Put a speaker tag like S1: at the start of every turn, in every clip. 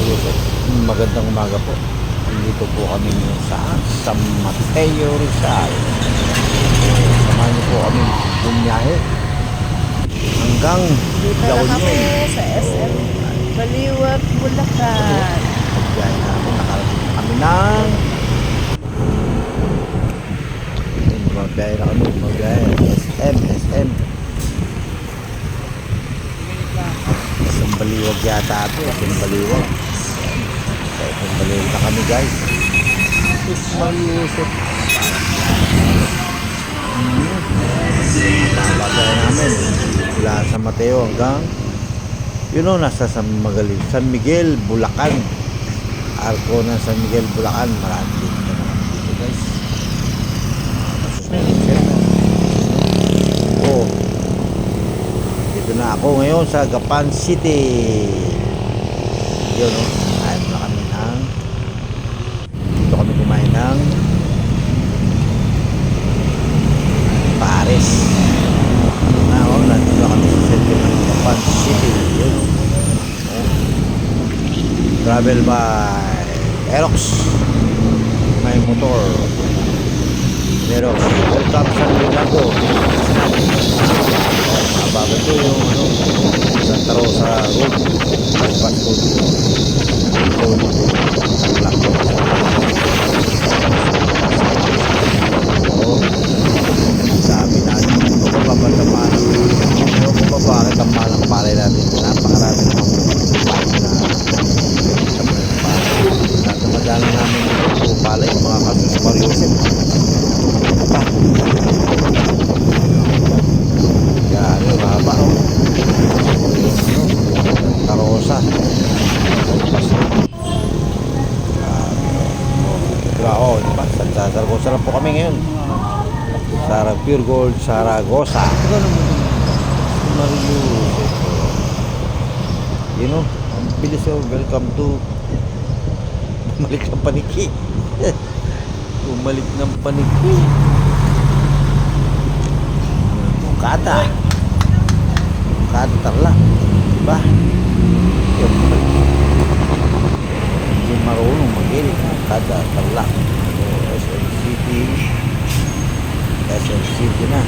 S1: Joseph. Magandang umaga po. Dito po kami sa San Mateo Rizal. Samahan niyo po kami bumiyahe hanggang
S2: Dito
S1: La
S2: na kami
S1: Union.
S2: sa SM Baliwag, Bulacan.
S1: Pagbiyahe namin, nakarating na kami ng magbiyahe na kami, magbiyahe SM Baliwag yata ito, SM Baliwag. Sa SM Baliwag na kami, guys. Joseph. Pagbiyahe namin mula sa Mateo hanggang nasa San Miguel, Bulacan. Arko ng San Miguel, Bulacan. Marami dito na naman dito, guys. Dito na ako ngayon sa Gapan City. Yun, no? Ayun na kami dito kami kumain ng Paris. Nandito kami sa center ng Gapan City. Yun, no? Travel by Aerox. May motor. Aerox. Welcome sa Lilago. Bago ito yung Santa Rosa Road. Bypass Road. Sabi natin ito kapapatamaan. Ito kung bakit ang malang palay natin. Napakarami naman natamadalan namin ito palay mga kasus Mariosep. Gano mahaba, oh. Santa Rosa. Diba? Sa Zaragoza lang po kami ngayon. Pure Gold, Zaragoza. Mariosep. Ang bilis, oh. Welcome to bumalik ng paniki. Bumalik ng paniki. Bukada Tarlac, diba? Hindi marunong mag-ilit. Bukada Tarlac. SM City na.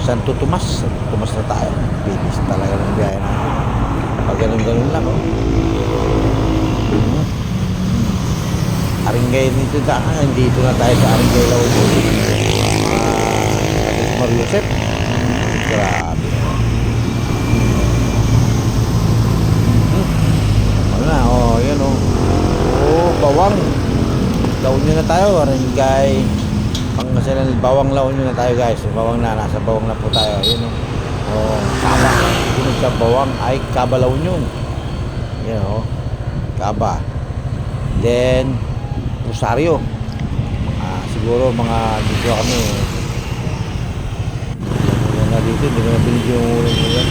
S1: Santo Tomas na tayo. Bilis talaga ng biyahe na. Pag ganun lang, oh. Aringay dito na tayo sa Aringay La Union. Joseph. Grabe. Ano na, oh, yan, oh. Oh, Bawang La Union na tayo. Aringay Pangasinan, Bawang La Union na tayo, guys. Nasa Bawang na po tayo. Yun, oh. Oh, Caba. Sunod sa Bawang ay Caba La Union. Yan, oh. Caba. Then Rosario. Siguro mga dito kami. Wala dito, hindi ko na binigyan yung ulang ulan.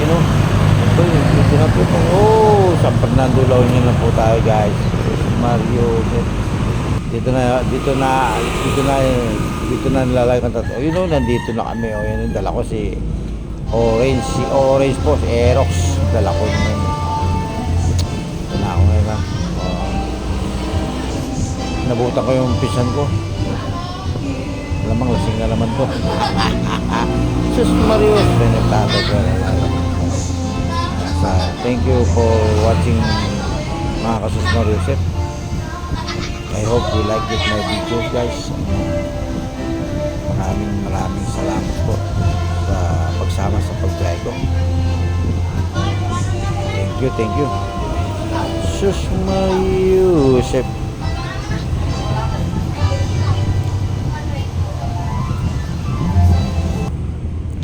S1: Yun, oh. Dito na po. Oh, San Fernando La Union na po tayo, guys. Mario. Dito na nilalagay ng tatlo. Yun, nandito na kami. O, yun, dala ko si Orange po, si Aerox. Dala ko yun. Ito na ako ngayon, nabutan ko yung pisan ko. Lamang lasing na naman to. Sus Marios. Thank you for watching mga kasus Marios. I hope you like my videos, guys. Maraming salamat po sa pagsama sa pagbiyahe ko. Thank you. Sus Marios.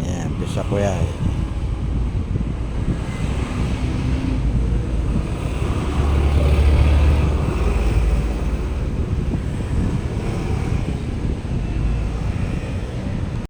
S1: Yan, bisa ko yan.